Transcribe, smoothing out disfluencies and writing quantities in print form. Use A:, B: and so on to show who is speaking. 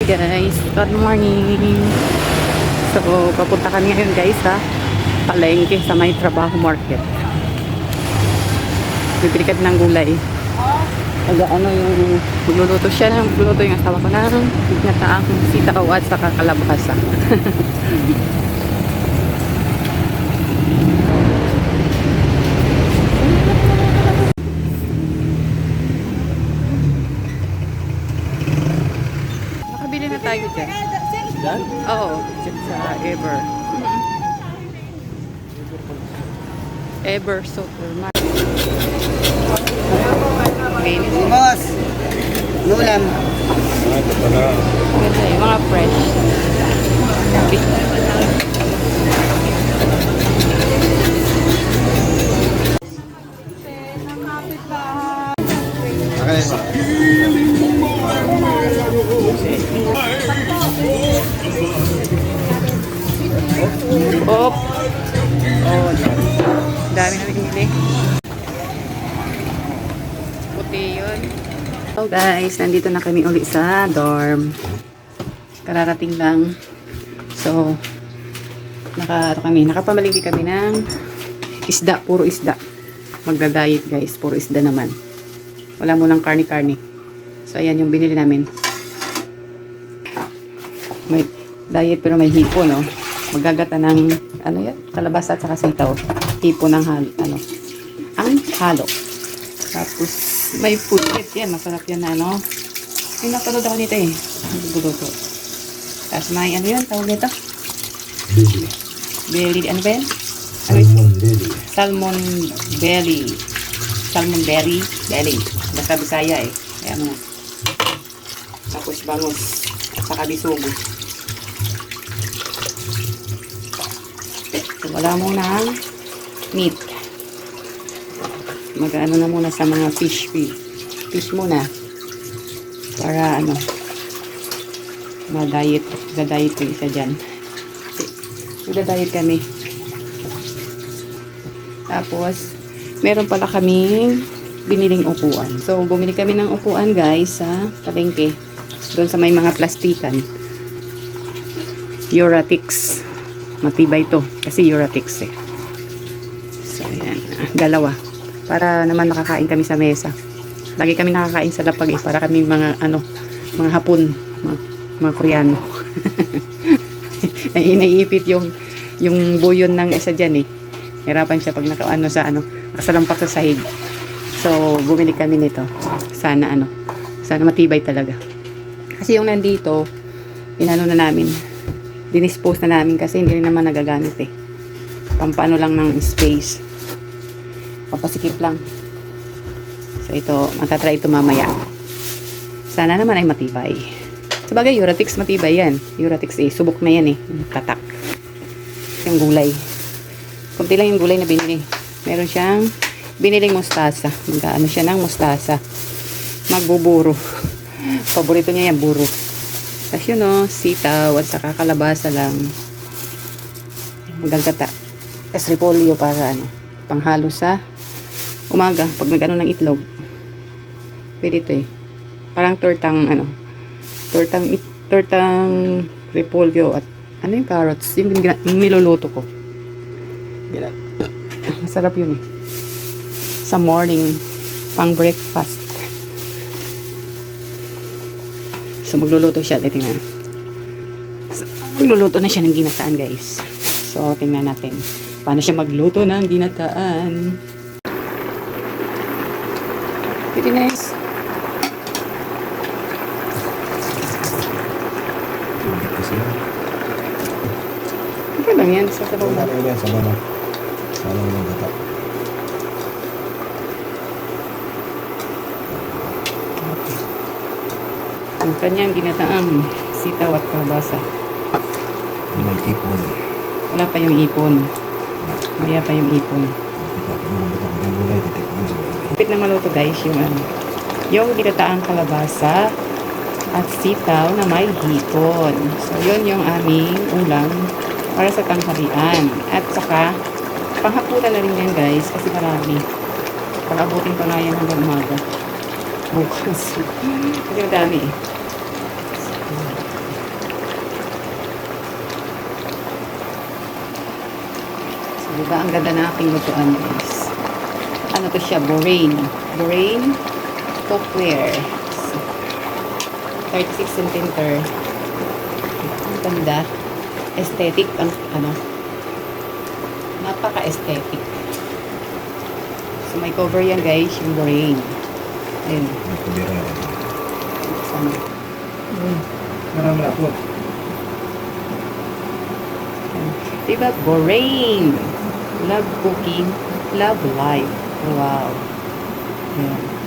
A: guys, good morning. So papunta kami ngayon guys sa palengke sa May Trabaho Market. Bibili kami ng gulay. Yung magluluto yung asawa ko ng ginataang sitaw at saka kalabasa. Nakabili na tayo dyan.
B: Yan?
A: Oo, dyan sa Ever. Ever Supermarket.
C: Boss, nulam.
B: Ito pala.
A: Ganda yung mga fresh.
C: Okay ba?
A: Oh, dami na binili. Puti yun. So guys, nandito na kami uli sa dorm. Kararating lang. So, nakapamalingki kami ng isda, puro isda. Magda-diet guys, puro isda naman. Wala mo ng karni-karni. So, ayan yung binili namin. May diet pero may hipo, no? Magagata ng, kalabasa at saka sitaw. Hipo ng ang halo. Tapos, may food kit yan. Masarap yan na, May napanood ako dito eh. Nagluluto. Tapos may, tawag nito? Belly. Ano ba yan?
B: Salmon belly.
A: Salmon belly. Salmon belly. Basta Bisaya eh. Ayan nga. Tapos bangus. At saka bisugo. So, wala muna ang meat. Mag-ano na muna sa mga fish muna. Para ma-diet. Ga-diet ko isa dyan. Ga-diet kami. Tapos, meron pala kaming biniling upuan. So, bumili kami ng upuan guys sa palengke. Doon sa may mga plastikan. Euratix. Matibay to. Kasi Euratix eh. So, ayan. Dalawa. Para naman nakakain kami sa mesa. Lagi kami nakakain sa lapag eh. Para kami mga hapon. Mga Koreano. Ay, naiipit yung buyon ng isa dyan eh. Hirapan siya pag nakasalampak sa sahig. So, bumili kami nito. Sana matibay talaga. Kasi yung nandito, na namin. Dinispose na namin kasi hindi rin naman nagagamit eh. Pampano lang ng space. Papasikip lang. So, ito, matatry ito mamaya. Sana naman ay matibay. Sabagay, Euratix matibay yan. Euratix eh, subok na yan eh. Tatak. Yung gulay. Kunti lang yung gulay na binili. Meron siyang biniling mustasa. Magkaano siya ng mustasa. Magbuburo. Paborito niya yan, buro. Tapos yun sitaw at saka kalabasa lang. Magagata. Tapos repolyo para panghalo sa umaga. Pag nag ng itlog. Pwede ito eh. Parang tortang repolyo at yung carrots. Yung niluluto ko. Masarap yun eh. Sa morning, pang breakfast. So, magluluto siya. Tingnan. So, magluluto na siya ng ginataan, guys. So, tingnan natin. Paano siya magluto ng ginataan. Pretty nice. Okay lang yan. Sa sabaw na.
B: Sabaw ng gata.
A: Ang kanyang ginataang sitaw at kalabasa.
B: May ipon.
A: Wala pa yung ipon. Maya pa yung ipon. Kapit na maluto guys yung ginataang kalabasa at sitaw na may hipon. So yun yung aming ulam para sa tanghalian. At saka panghapunan na rin yan guys kasi marami. Pag-abutin pa nga yan hanggang umaga. Bukas. Kasi madami eh. Diba? Ang ganda na aking lutuan, guys. Ano to siya? Borain. Borain cookware. 36 cm. Ang ganda. Aesthetic. Ang ano. Napaka-aesthetic. So, may cover yan, guys. Yung Borain. Ayun.
B: May kubira.
A: Sana.
B: Marami na po.
A: Diba? Borain. Love cooking. Love life. Wow. Ayan.